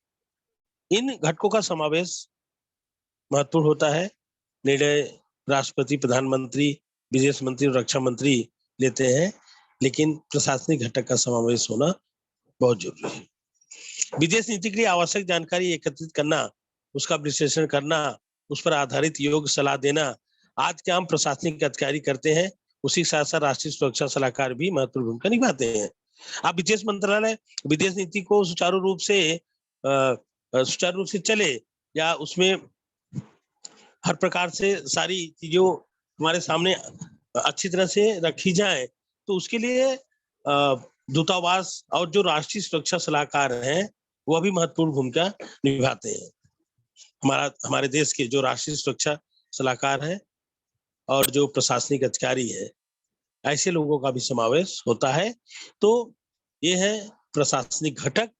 इन घटकों का समावेश महत्वपूर्ण होता है। निर्णय राष्ट्रपति, प्रधानमंत्री, विदेश मंत्री और रक्षा मंत्री लेते हैं, लेकिन प्रशासनिक घटक का समावेश होना बहुत जरूरी है। विदेश नीति के लिए आवश्यक जानकारी एकत्रित करना, उसका विश्लेषण करना, उस पर आधारित योग्य सलाह देना आज के आम प्रशासनिक अधिकारी करते हैं। उसी के साथ साथ राष्ट्रीय सुरक्षा सलाहकार भी महत्वपूर्ण भूमिका निभाते हैं। अब विदेश मंत्रालय विदेश नीति को सुचारू रूप से चले या उसमें हर प्रकार से सारी चीजों हमारे सामने अच्छी तरह से रखी जाए, तो उसके लिए दूतावास और जो राष्ट्रीय सुरक्षा सलाहकार हैं वह भी महत्वपूर्ण भूमिका निभाते हैं। हमारे देश के जो राष्ट्रीय सुरक्षा सलाहकार है और जो प्रशासनिक अधिकारी है, ऐसे लोगों का भी समावेश होता है। तो ये है प्रशासनिक घटक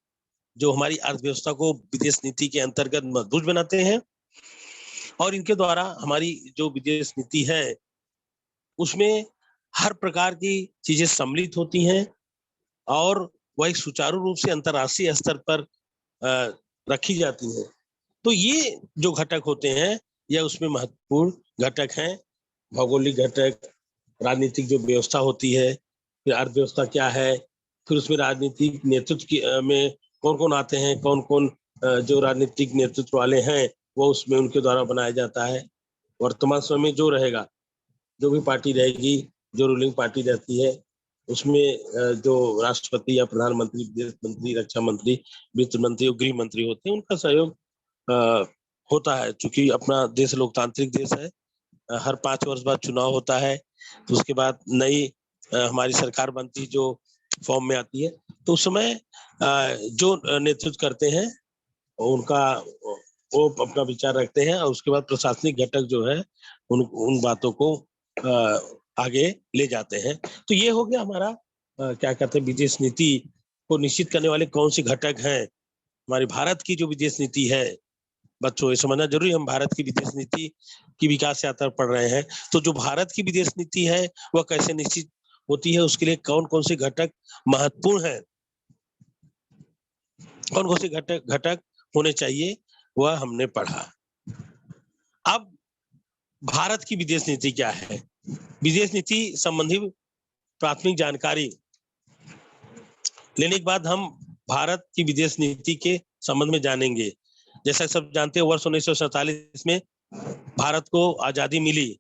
जो हमारी अर्थव्यवस्था को विदेश नीति के अंतर्गत मजबूत बनाते हैं और इनके द्वारा हमारी जो विदेश नीति है उसमें हर प्रकार की चीजें सम्मिलित होती हैं और वह एक सुचारू रूप से अंतर्राष्ट्रीय स्तर पर रखी जाती है। तो ये जो घटक होते हैं, यह उसमें महत्वपूर्ण घटक हैं। भौगोलिक घटक, राजनीतिक जो व्यवस्था होती है, फिर अर्थव्यवस्था क्या है, फिर उसमें राजनीतिक नेतृत्व की में कौन-कौन आते हैं, कौन-कौन जो राजनीतिक नेतृत्व वाले हैं, वो उसमें उनके द्वारा बनाया जाता है। वर्तमान समय में जो रहेगा, जो भी पार्टी रहेगी, जो रूलिंग पार्टी रहती है, उसमें जो राष्ट्रपति या प्रधानमंत्री, विदेश मंत्री, रक्षा मंत्री, वित्त मंत्री और गृह मंत्री होते हैं, उनका सहयोग अ, होता है। चूँकि अपना देश लोकतांत्रिक देश है, हर 5 वर्ष बाद चुनाव होता है, तो उसके बाद नई हमारी सरकार बनती जो फॉर्म में आती है, तो उस समय जो नेतृत्व करते हैं, उनका वो अपना विचार रखते हैं और उसके बाद प्रशासनिक घटक जो है, उन बातों को आगे ले जाते हैं। तो ये हो गया हमारा क्या कहते हैं विदेश नीति को निश्चित करने वाले कौन-से घटक हैं। हमारे भारत की जो विदेश नीति है, बच्चों ये समझना जरूरी है, हम भारत की विदेश नीति की विकास यात्रा पढ़ रहे हैं। तो जो भारत की विदेश नीति है, वह कैसे निश्चित होती है, उसके लिए कौन-कौन से घटक महत्वपूर्ण हैं, कौन-कौन से घटक घटक होने चाहिए, वह हमने पढ़ा। अब भारत की विदेश नीति क्या है? विदेश नीति संबंधी प्राथमिक जानकारी लेने के बाद हम भारत की विदेश नीति के संबंध में जानेंगे। जैसा सब जानते हैं, वर्ष 1947 में भारत को आजादी मिली,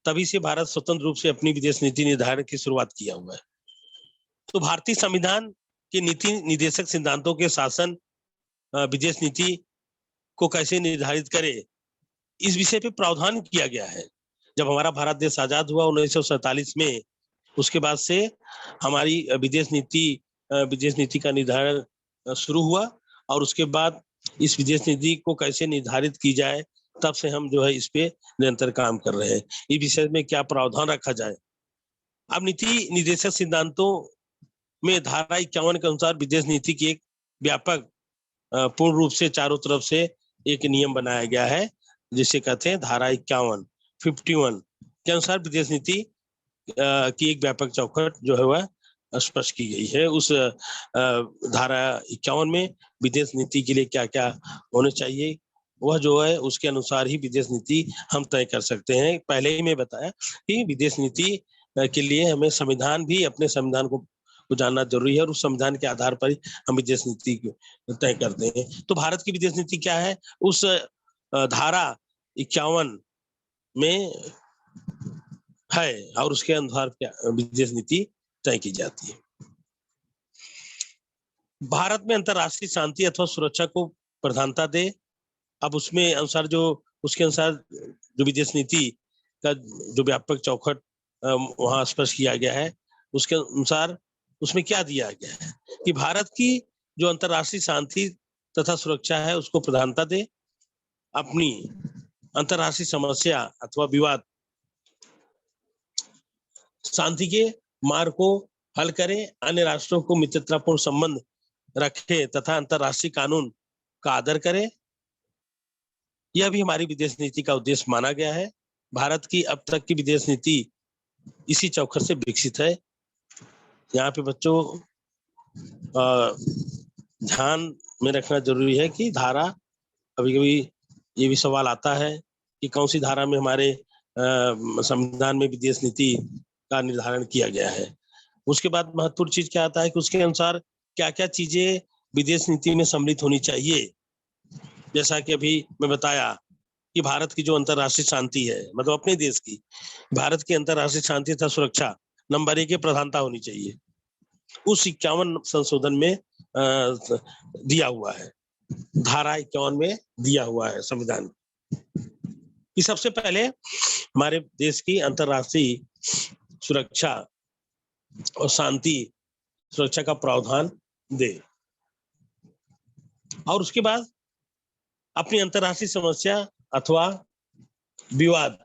तभी से भारत स्वतंत्र रूप से अपनी विदेश नीति निर्धारण की शुरुआत किया हुआ है। तो भारतीय संविधान के नीति निर्देशक सिद्धांतों के शासन विदेश नीति को कैसे निर्धारित करे, इस विषय पे प्रावधान किया गया है। जब हमारा भारत देश आजाद हुआ 1947 में, उसके बाद से हमारी विदेश नीति का निर्धारण शुरू हुआ और उसके बाद इस विदेश नीति को कैसे निर्धारित की जाए, तब से हम जो है इस पे निरंतर काम कर रहे हैं। इस विषय में क्या प्रावधान रखा जाए। अब नीति निर्देशक सिद्धांतों में धारा 51 के अनुसार विदेश नीति की एक व्यापक पूर्ण रूप से चारों तरफ से एक नियम बनाया गया है, जिसे कहते हैं धारा 51 के अनुसार विदेश नीति की एक व्यापक चौखट जो है वह स्पष्ट की गई है। उस धारा 51 में विदेश नीति के लिए क्या-क्या होने चाहिए, वह जो है उसके अनुसार ही विदेश नीति हम तय कर सकते हैं। पहले ही मैं बताया कि विदेश नीति के लिए हमें संविधान भी, अपने संविधान को जानना जरूरी है और उस संविधान के आधार पर ही हम विदेश नीति तय करते हैं। तो भारत की विदेश नीति क्या है, उस धारा 51 में है और उसके अनुसार क्या विदेश नीति तय की जाती है। भारत में अंतर्राष्ट्रीय शांति अथवा सुरक्षा को प्रधानता दे। अब उसमें अनुसार जो उसके अनुसार जो विदेश नीति का जो व्यापक चौखट वहां स्पष्ट किया गया है, उसके अनुसार उसमें क्या दिया गया है कि भारत की जो अंतर्राष्ट्रीय शांति तथा सुरक्षा है उसको प्रधानता दे, अपनी अंतर्राष्ट्रीय समस्या अथवा विवाद शांति के मार्ग को हल करे, अन्य राष्ट्रों को मित्रतापूर्ण संबंध रखे तथा अंतर्राष्ट्रीय कानून का आदर करे। यह भी हमारी विदेश नीति का उद्देश्य माना गया है। भारत की अब तक की विदेश नीति इसी चौखट से विकसित है। यहाँ पे बच्चों ध्यान में रखना जरूरी है कि धारा, कभी-कभी ये भी सवाल आता है कि कौन सी धारा में हमारे संविधान में विदेश नीति का निर्धारण किया गया है। उसके बाद महत्वपूर्ण चीज क्या आता है कि उसके अनुसार क्या-क्या चीजें विदेश नीति में सम्मिलित होनी चाहिए। जैसा कि अभी मैं बताया कि भारत की जो अंतर्राष्ट्रीय शांति है, मतलब अपने देश की, भारत की अंतर्राष्ट्रीय शांति तथा सुरक्षा नंबर 1 की प्रधानता होनी चाहिए। उस 51 संशोधन में दिया हुआ है, धारा 51 में दिया हुआ है संविधान कि सबसे पहले हमारे देश की अंतर्राष्ट्रीय सुरक्षा और शांति सुरक्षा का प्रावधान दे और उसके बाद अपनी अंतर्राष्ट्रीय समस्या अथवा विवाद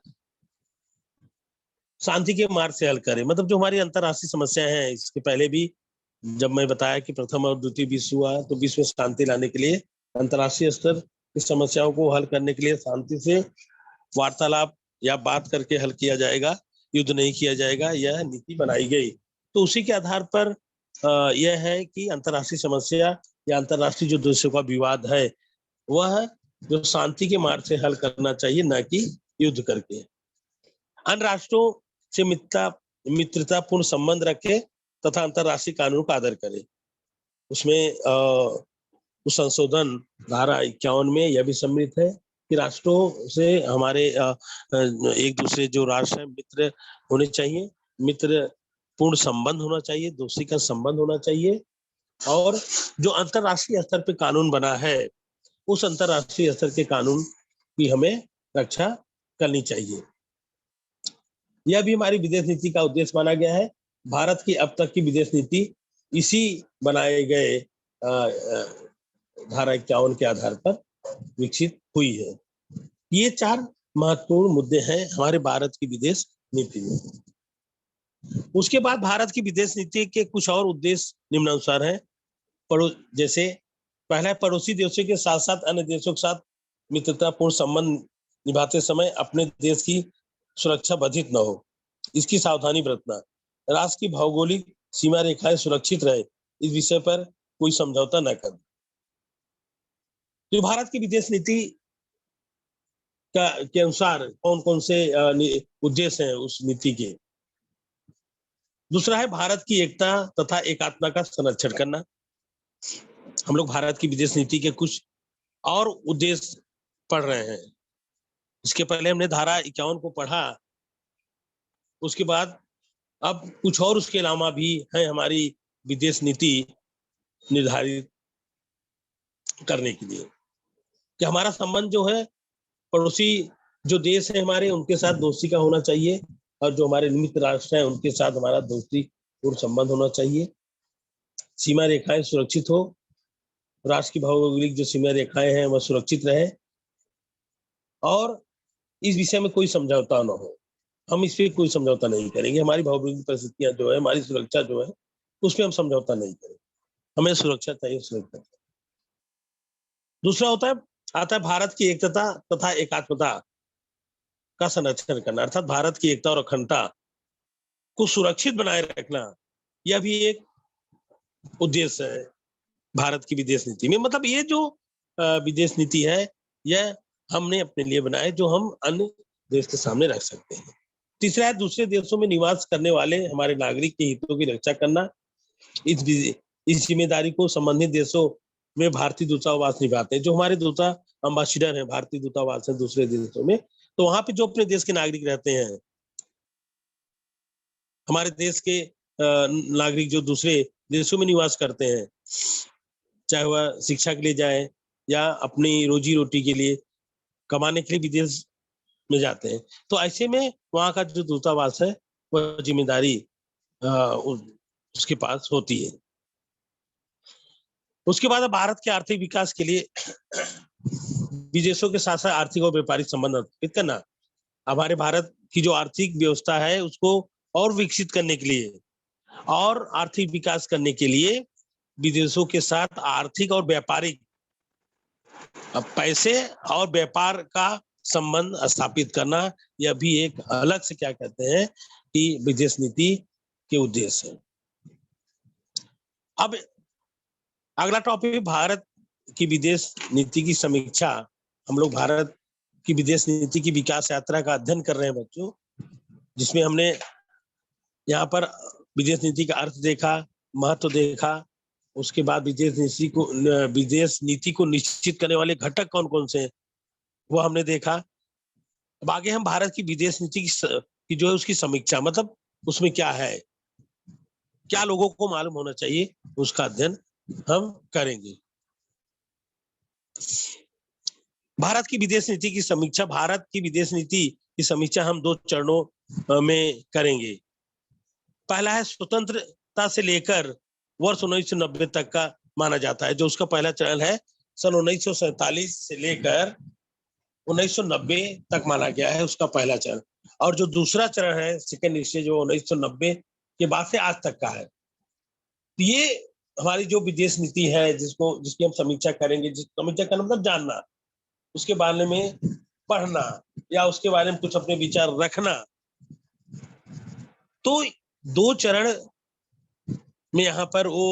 शांति के मार्ग से हल करे। मतलब जो हमारी अंतर्राष्ट्रीय समस्याएं हैं, इसके पहले भी जब मैं बताया कि प्रथम और द्वितीय विश्व हुआ, तो विश्व में शांति लाने के लिए अंतर्राष्ट्रीय स्तर की समस्याओं को हल करने के लिए शांति से वार्तालाप या बात करके हल किया जाएगा। युद्ध नहीं किया जाएगा, यह नीति बनाई गई। तो उसी के आधार पर यह है कि अंतर्राष्ट्रीय समस्या या अंतर्राष्ट्रीय जो देशों का विवाद है वह जो शांति के मार्ग से हल करना चाहिए, न कि युद्ध करके। अन्य राष्ट्रों से मित्रतापूर्ण संबंध रखे तथा अंतर्राष्ट्रीय कानून का आदर करे। उसमें उस संशोधन धारा 51 में यह भी सम्मिलित है कि राष्ट्रों से हमारे एक दूसरे जो राष्ट्र है मित्र होने चाहिए, मित्र पूर्ण संबंध होना चाहिए, दोस्ती का संबंध होना चाहिए, और जो अंतर्राष्ट्रीय स्तर पे कानून बना है उस अंतर्राष्ट्रीय स्तर के कानून की हमें रक्षा करनी चाहिए। यह भी हमारी विदेश नीति का उद्देश्य माना गया है। भारत की अब तक की विदेश नीति इसी बनाए गए धारा 51 के आधार पर विकसित हुई है। ये 4 महत्वपूर्ण मुद्दे हैं हमारे भारत की विदेश नीति में। उसके बाद भारत की विदेश नीति के कुछ और उद्देश्य निम्नानुसार हैं। जैसे पहला है, पड़ोसी देशों के साथ साथ अन्य देशों के साथ मित्रतापूर्ण संबंध निभाते समय अपने देश की सुरक्षा बाधित न हो, इसकी सावधानी बरतना। राष्ट्र की भौगोलिक सीमा रेखाएं सुरक्षित रहे, इस विषय पर कोई समझौता न करना। तो भारत की विदेश नीति के अनुसार कौन कौन से उद्देश्य हैं उस नीति के। दूसरा है भारत की एकता तथा एकात्मता का संरक्षण करना। हम लोग भारत की विदेश नीति के कुछ और उद्देश्य पढ़ रहे हैं। इसके पहले हमने धारा 51 को पढ़ा, उसके बाद अब कुछ और उसके अलावा भी है हमारी विदेश नीति निर्धारित करने के लिए कि हमारा संबंध जो है पड़ोसी जो देश है हमारे उनके साथ दोस्ती का होना चाहिए, और जो हमारे मित्र राष्ट्र हैं उनके साथ हमारा दोस्ती पूर्ण संबंध होना चाहिए। सीमा रेखाएं सुरक्षित हो, राष्ट्र की भौगोलिक जो सीमा रेखाएं हैं वह सुरक्षित रहे, और इस विषय में कोई समझौता न हो। हम इस पर कोई समझौता नहीं करेंगे। हमारी भौगोलिक परिस्थितियां जो है, हमारी सुरक्षा जो है, उसमें हम समझौता नहीं करेंगे। हमें सुरक्षा चाहिए, सुरक्षा। दूसरा आता है भारत की एकता तथा एकात्मता का संरक्षण करना, अर्थात भारत की एकता और अखंडता को सुरक्षित बनाए रखना। यह भी एक उद्देश्य है भारत की विदेश नीति में। मतलब ये जो विदेश नीति है यह हमने अपने लिए बनाए, जो हम अन्य देश के सामने रख सकते हैं। तीसरा है दूसरे देशों में निवास करने वाले हमारे नागरिक के हितों की रक्षा करना। इस जिम्मेदारी को संबंधित देशों में भारतीय दूतावास निभाते हैं। जो हमारे अम्बासिडर हैं, भारतीय दूतावास है दूसरे देशों में, तो वहां पे जो अपने देश के नागरिक रहते हैं, हमारे देश के नागरिक जो दूसरे देशों में निवास करते हैं, चाहे वह शिक्षा के लिए जाए या अपनी रोजी रोटी के लिए कमाने के लिए विदेश में जाते हैं, तो ऐसे में वहां का जो दूतावास है वह जिम्मेदारी उसके पास होती है। उसके बाद भारत के आर्थिक विकास के लिए विदेशों के साथ साथ आर्थिक और व्यापारिक संबंध स्थापित करना। हमारे भारत की जो आर्थिक व्यवस्था है उसको और विकसित करने के लिए और आर्थिक विकास करने के लिए विदेशों के साथ आर्थिक और व्यापारिक पैसे और व्यापार का संबंध स्थापित करना, यह भी एक अलग से क्या कहते हैं कि विदेश नीति के उद्देश्य है। अब अगला टॉपिक भारत की विदेश नीति की समीक्षा। हम लोग भारत की विदेश नीति की विकास यात्रा का अध्ययन कर रहे हैं बच्चों, जिसमें हमने यहाँ पर विदेश नीति का अर्थ देखा, महत्व देखा, उसके बाद विदेश नीति को निश्चित करने वाले घटक कौन कौन से हैं वो हमने देखा। अब आगे हम भारत की विदेश नीति की जो है उसकी समीक्षा, मतलब उसमें क्या है, क्या लोगों को मालूम होना चाहिए, उसका अध्ययन हम करेंगे। भारत की विदेश नीति की समीक्षा। भारत की विदेश नीति की समीक्षा हम 2 चरणों में करेंगे। पहला है स्वतंत्रता से लेकर वर्ष 1990 तक का माना जाता है, जो उसका पहला चरण है सन 1947 से लेकर 1990 तक माना गया है, उसका पहला चरण। और जो दूसरा चरण है सेकेंड स्टेज, जो 1990 के बाद से आज तक का है। तो ये हमारी जो विदेश नीति है जिसकी हम समीक्षा करेंगे, समीक्षा करना मतलब जानना, उसके बारे में पढ़ना या उसके बारे में कुछ अपने विचार रखना, तो 2 चरण में यहाँ पर वो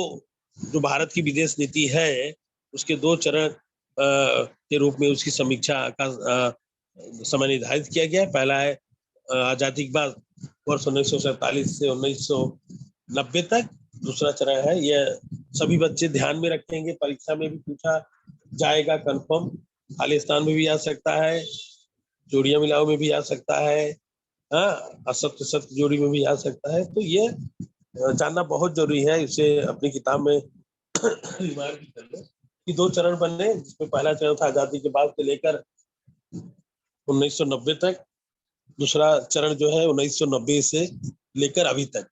जो भारत की विदेश नीति है, उसके 2 चरण के रूप में उसकी समीक्षा का समय निर्धारित किया गया है। पहला है आजादी के बाद वर्ष 1947 से 1990 तक। दूसरा चरण है, यह सभी बच्चे ध्यान में रखेंगे, परीक्षा में भी पूछा जाएगा कंफर्म, खालिस्तान में भी आ सकता है, जोड़ियां मिलाओ में भी आ सकता है, हाँ, असत्य सत्य जोड़ी में भी आ सकता है। तो ये जानना बहुत जरूरी है, इसे अपनी किताब में रिमार्क भी कर लो कि 2 चरण बने, जिसमें पहला चरण था आजादी के बाद से लेकर 1990 तक, दूसरा चरण जो है 1990 से लेकर अभी तक।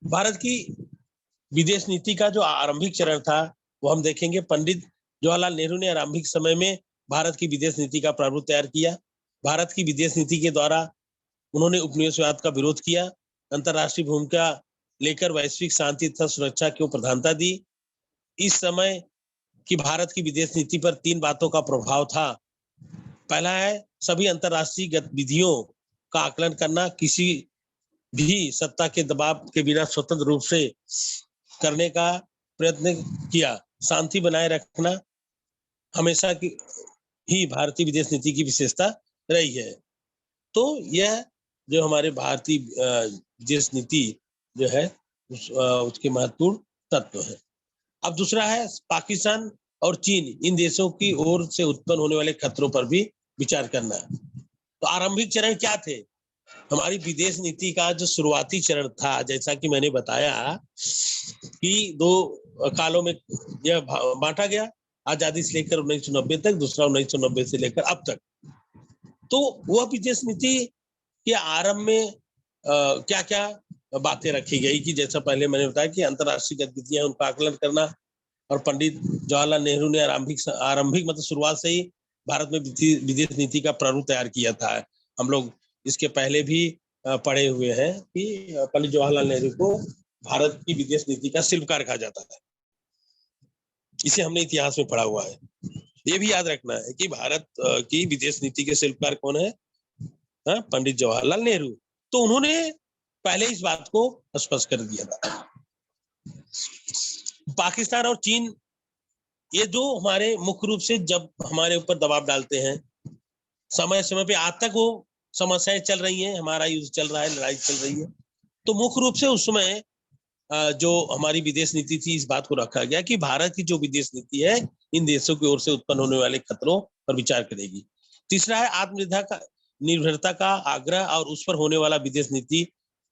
भारत की विदेश नीति का जो आरंभिक चरण था वो हम देखेंगे। पंडित जवाहरलाल नेहरू ने आरंभिक समय में भारत की विदेश नीति का प्रारूप तैयार किया। भारत की विदेश नीति के द्वारा उन्होंने उपनिवेशवाद का विरोध किया, अंतर्राष्ट्रीय भूमिका लेकर वैश्विक शांति तथा सुरक्षा को प्रधानता दी। इस समय की भारत की विदेश नीति पर 3 बातों का प्रभाव था। पहला है सभी अंतर्राष्ट्रीय गतिविधियों का आकलन करना, किसी भी सत्ता के दबाव के बिना स्वतंत्र रूप से करने का प्रयत्न किया। शांति बनाए रखना हमेशा की ही भारतीय विदेश नीति की विशेषता रही है। तो यह जो हमारे भारतीय विदेश नीति जो है उसके महत्वपूर्ण तत्व है। अब दूसरा है पाकिस्तान और चीन, इन देशों की ओर से उत्पन्न होने वाले खतरों पर भी विचार करना। तो आरंभिक चरण क्या थे? हमारी विदेश नीति का जो शुरुआती चरण था, जैसा कि मैंने बताया कि 2 कालों में यह बांटा गया, आजादी से लेकर 1990 तक, दूसरा 1990 से लेकर अब तक। तो वह विदेश नीति के आरंभ में क्या क्या बातें रखी गई कि जैसा पहले मैंने बताया कि अंतर्राष्ट्रीय गतिविधियां उनका आकलन करना, और पंडित जवाहरलाल नेहरू ने आरंभिक मतलब शुरुआत से ही भारत में विदेश नीति का प्रारूप तैयार किया था। हम लोग इसके पहले भी पढ़े हुए हैं कि पंडित जवाहरलाल नेहरू को भारत की विदेश नीति का शिल्पकार कहा जाता है। इसे हमने इतिहास में पढ़ा हुआ है। ये भी याद रखना है कि भारत की विदेश नीति के शिल्पकार कौन है? पंडित जवाहरलाल नेहरू। तो उन्होंने पहले इस बात को स्पष्ट कर दिया था। पाकिस्तान और चीन, ये जो हमारे मुख्य रूप से जब हमारे ऊपर दबाव डालते हैं, समय समय पे आज तक वो समस्याएं चल रही हैं, हमारा युद्ध चल रहा है, लड़ाई चल रही है, तो मुख्य रूप से उस समय जो हमारी विदेश नीति थी, इस बात को रखा गया कि भारत की जो विदेश नीति है इन देशों की ओर से उत्पन्न होने वाले खतरों पर विचार करेगी। तीसरा है आत्मनिर्भरता का आग्रह और उस पर होने वाला विदेश नीति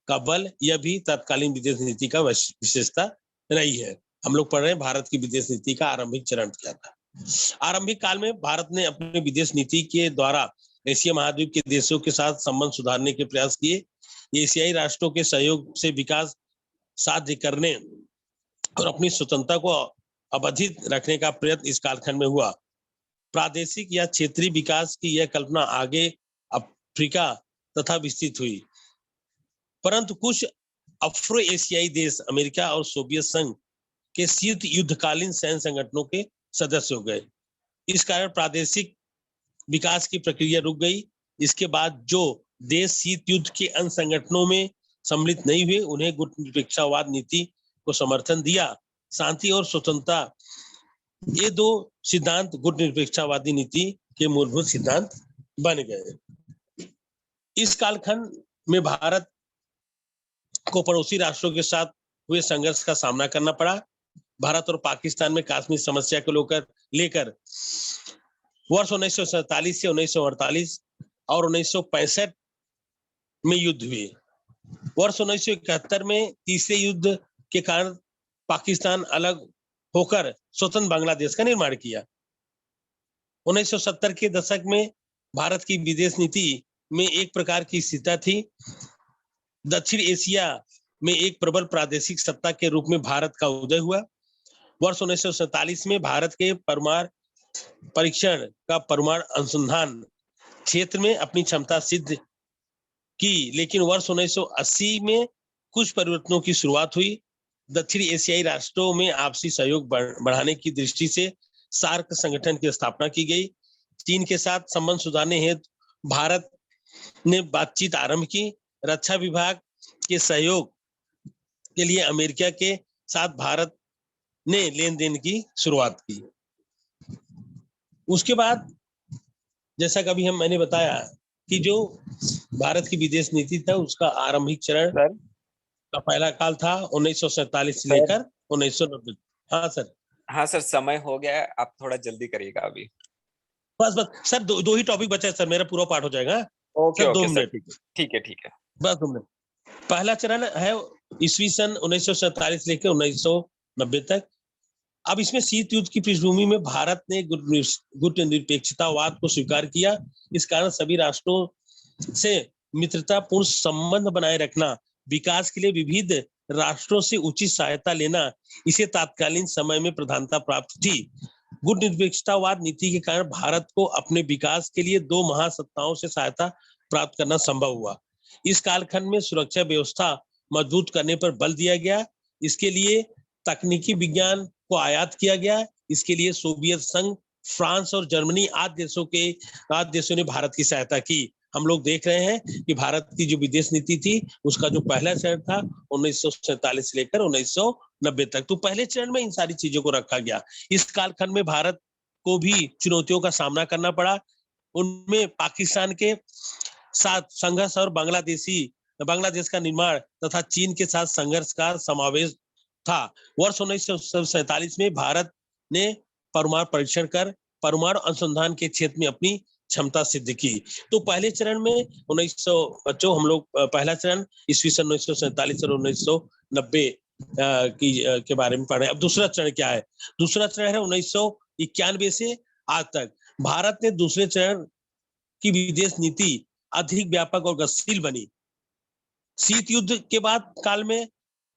का बल, यह भी तत्कालीन विदेश नीति का विशेषता रही है। हम लोग पढ़ रहे हैं भारत की विदेश नीति का आरंभिक चरण क्या था। आरंभिक काल में भारत ने अपनी विदेश नीति के द्वारा एशिया महाद्वीप के देशों के साथ संबंध सुधारने के प्रयास किए। एशियाई राष्ट्रों के सहयोग से विकास साध्य करने और अपनी स्वतंत्रता को अबाधित रखने का प्रयत्न इस कालखंड में हुआ। प्रादेशिक या क्षेत्रीय विकास की यह कल्पना आगे अफ्रीका तथा विस्तृत हुई, परंतु कुछ अफ्रो एशियाई देश अमेरिका और सोवियत संघ के शीत युद्धकालीन सैन्य संगठनों के सदस्य हो गए। इस कारण प्रादेशिक विकास की प्रक्रिया रुक गई। इसके बाद जो देश शीत युद्ध के अन्य संगठनों में सम्मिलित नहीं हुए, उन्हें गुटनिरपेक्षवाद नीति को समर्थन दिया। शांति और स्वतंत्रता, ये 2 सिद्धांत गुटनिरपेक्षवादी नीति के मूलभूत सिद्धांत बन गए। इस कालखंड में भारत को पड़ोसी राष्ट्रों के साथ हुए संघर्ष का सामना करना पड़ा। भारत और पाकिस्तान में कश्मीर समस्या को लेकर वर्ष 1947 से 1948 और 1965 में युद्ध हुए। वर्ष 1971 में तीसरे युद्ध के कारण पाकिस्तान अलग होकर स्वतंत्र बांग्लादेश का निर्माण किया। 1970 के दशक में भारत की विदेश नीति में एक प्रकार की स्थिरता थी। दक्षिण एशिया में एक प्रबल प्रादेशिक सत्ता के रूप में भारत का उदय हुआ। वर्ष 1947 में भारत के परमाणु परीक्षण का परमाणु अनुसंधान क्षेत्र में अपनी क्षमता सिद्ध की, लेकिन वर्ष 1980 में कुछ परिवर्तनों की शुरुआत हुई। दक्षिण एशियाई राष्ट्रों में आपसी सहयोग बढ़ाने की दृष्टि से सार्क संगठन की स्थापना की गई। चीन के साथ संबंध सुधारने हेतु भारत ने बातचीत आरंभ की। रक्षा विभाग के सहयोग के लिए अमेरिका के साथ भारत ने लेन देन की शुरुआत की। उसके बाद जैसा कभी मैंने बताया कि जो भारत की विदेश नीति था उसका आरंभिक चरण सर का पहला काल था 1947 से सर लेकर 1990। हाँ सर। हाँ सर, समय हो गया है, आप थोड़ा जल्दी करिएगा अभी। बस बस सर, दो ही टॉपिक बचा है सर, मेरा पूरा पाठ हो जाएगा ओके सर। दो ओके सर, मिनट ठीक है ठीक है ठीक है। बस 2 मिनट। पहला चरण है ईस्वी सन 1947 लेकर 1990 तक। अब इसमें शीत युद्ध की पृष्ठभूमि में भारत ने गुटनिरपेक्षतावाद को स्वीकार किया। इस कारण सभी राष्ट्रों से मित्रतापूर्ण संबंध बनाए रखना, विकास के लिए विविध राष्ट्रों से उचित सहायता लेना, इसे तात्कालीन समय में प्रधानता प्राप्त थी। गुटनिरपेक्षतावाद नीति के कारण भारत को अपने विकास के लिए दो महासत्ताओं से सहायता प्राप्त करना संभव हुआ। इस कालखंड में सुरक्षा व्यवस्था मजबूत करने पर बल दिया गया। इसके लिए तकनीकी विज्ञान को आयात किया गया। इसके लिए सोवियत संघ, फ्रांस और जर्मनी आदि देशों ने भारत की सहायता की। हम लोग देख रहे हैं कि भारत की जो विदेश नीति थी उसका जो पहला चरण था 1947 से लेकर 1990 तक, तो पहले चरण में इन सारी चीजों को रखा गया। इस कालखंड में भारत को भी चुनौतियों का सामना करना पड़ा। उनमें पाकिस्तान के साथ संघर्ष और बांग्लादेश का निर्माण तथा चीन के साथ संघर्ष का समावेश था। वर्ष 1947 में भारत ने परमाणु परीक्षण कर परमाणु अनुसंधान के क्षेत्र में अपनी क्षमता सिद्ध की। तो पहले चरण में 1900 बच्चों हम लोग पहला चरण ईस्वी सन 1947 और 1990 के बारे में पढ़े। अब दूसरा चरण क्या है? दूसरा चरण है 1991 से आज तक। भारत ने दूसरे चरण की विदेश नीति अधिक व्यापक और गतिशील बनी। शीत युद्ध के बाद काल में,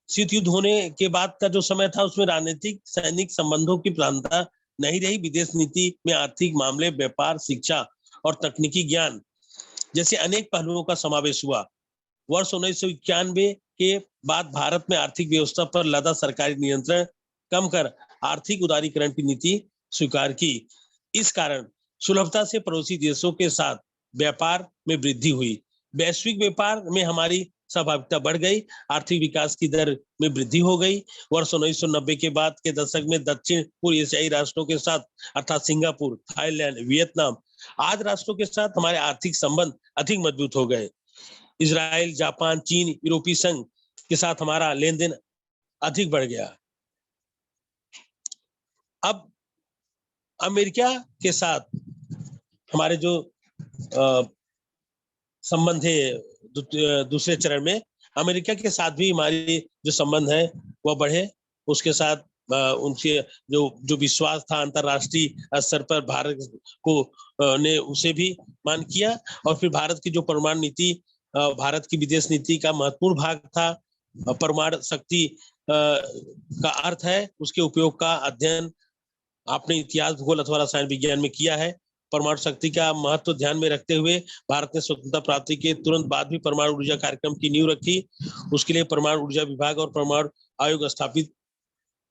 शीत युद्ध होने के बाद का जो समय था उसमें राजनीतिक सैनिक संबंधों की प्रधानता नहीं रही। विदेश नीति में आर्थिक मामले, व्यापार, शिक्षा और तकनीकी ज्ञान जैसे अनेक पहलुओं का समावेश हुआ। वर्ष 1991 के बाद भारत में आर्थिक व्यवस्था पर लदा सरकारी नियंत्रण कम कर आर्थिक उदारीकरण की नीति स्वीकार की। इस कारण सुलभता से पड़ोसी देशों के साथ व्यापार में वृद्धि हुई। वैश्विक व्यापार में हमारी सहभागिता बढ़ गई। आर्थिक विकास की दर में वृद्धि हो गई। वर्ष 1990 के बाद के दशक में दक्षिण पूर्व एशियाई राष्ट्रों के साथ अर्थात सिंगापुर, थाईलैंड, वियतनाम आदि राष्ट्रों के साथ हमारे आर्थिक संबंध अधिक मजबूत हो गए। इजराइल, जापान, चीन, यूरोपीय संघ के साथ हमारा लेन देन अधिक बढ़ गया। अब अमेरिका के साथ हमारे जो संबंध है दूसरे चरण में, अमेरिका के साथ भी हमारी जो संबंध है वह बढ़े। उसके साथ उनसे जो विश्वास था अंतरराष्ट्रीय स्तर पर भारत को ने उसे भी मान किया। और फिर भारत की जो परमाणु नीति, भारत की विदेश नीति का महत्वपूर्ण भाग था। परमाणु शक्ति का अर्थ है उसके उपयोग का अध्ययन आपने इतिहास, भूगोल अथवा रसायन विज्ञान में किया है। परमाणु शक्ति का महत्व ध्यान में रखते हुए भारत ने स्वतंत्रता प्राप्ति के तुरंत बाद भी परमाणु ऊर्जा कार्यक्रम की नींव रखी। उसके लिए परमाणु ऊर्जा विभाग और परमाणु आयोग स्थापित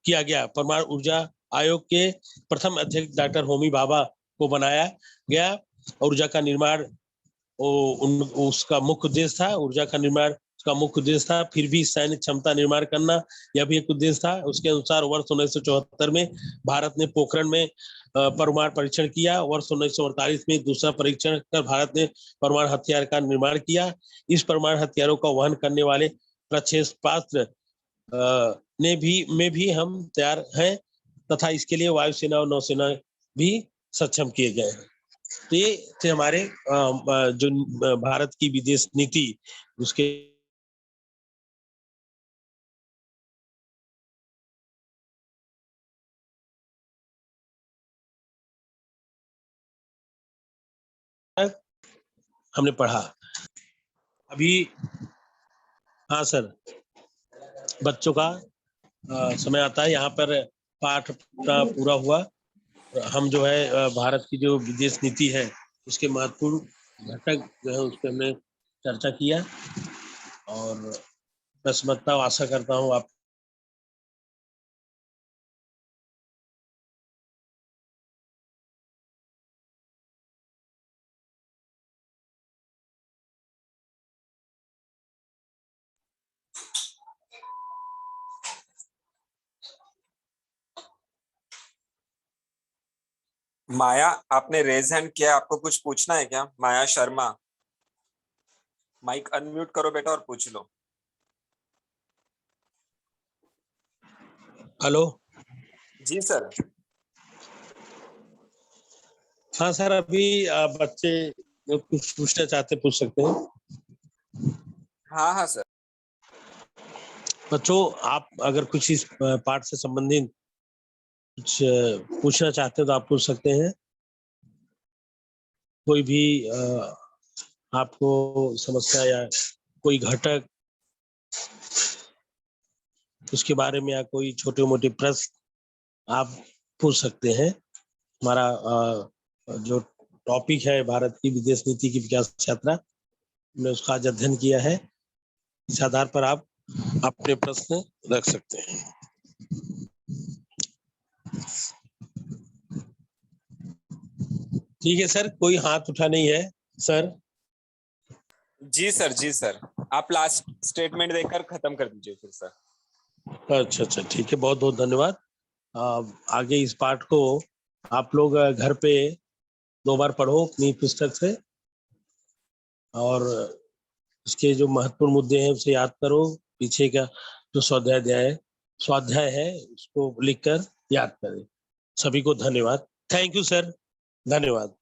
किया गया। परमाणु ऊर्जा आयोग के प्रथम अध्यक्ष डॉक्टर होमी भाभा को बनाया गया। ऊर्जा का निर्माण उसका मुख्य उद्देश्य था। ऊर्जा का निर्माण उसका मुख्य उद्देश्य था। फिर भी सैन्य क्षमता निर्माण करना यह भी एक उद्देश्य था। उसके अनुसार वर्ष 1974 में भारत ने पोखरण में परमाणु परीक्षण किया। वर्ष 1948 में दूसरा परीक्षण कर भारत ने परमाणु हथियार का निर्माण किया। इस परमाणु हथियारों का वहन करने वाले प्रक्षेपास्त्र में भी हम तैयार हैं तथा इसके लिए वायुसेना और नौसेना भी सक्षम किए गए हैं। तो ये थे हमारे जो भारत की विदेश नीति उसके हमने पढ़ा। अभी हाँ सर, बच्चों का समय आता है। यहाँ पर पाठ पूरा हुआ। हम जो है भारत की जो विदेश नीति है उसके महत्वपूर्ण घटक जो है उस पर हमने चर्चा किया। और मैं समझता हूँ, आशा करता हूँ आप माया, आपने रेज हैंड किया, आपको कुछ पूछना है क्या? माया शर्मा, माइक अनम्यूट करो बेटा और पूछ लो। हेलो। जी सर। हाँ सर, अभी बच्चे जो कुछ पूछना चाहते पूछ सकते हैं। हाँ हाँ सर। बच्चों, आप अगर कुछ इस पाठ से संबंधित कुछ पूछना चाहते हैं तो आप पूछ सकते हैं। कोई भी आपको समस्या या कोई घटक उसके बारे में या कोई छोटे मोटे प्रश्न आप पूछ सकते हैं। हमारा जो टॉपिक है भारत की विदेश नीति की विकास यात्रा, हमने उसका आज अध्ययन किया है। इस आधार पर आप अपने प्रश्न रख सकते हैं। ठीक है सर, कोई हाथ उठा नहीं है सर। जी सर, जी सर। आप लास्ट स्टेटमेंट देकर खत्म कर दीजिए फिर सर। अच्छा अच्छा, ठीक है, बहुत बहुत धन्यवाद। आगे इस पाठ को आप लोग घर पे 2 बार पढ़ो अपनी पुस्तक से, और इसके जो महत्वपूर्ण मुद्दे हैं उसे याद करो। पीछे का जो स्वाध्याय है उसको लिखकर याद करें। सभी को धन्यवाद। थैंक यू सर, धन्यवाद।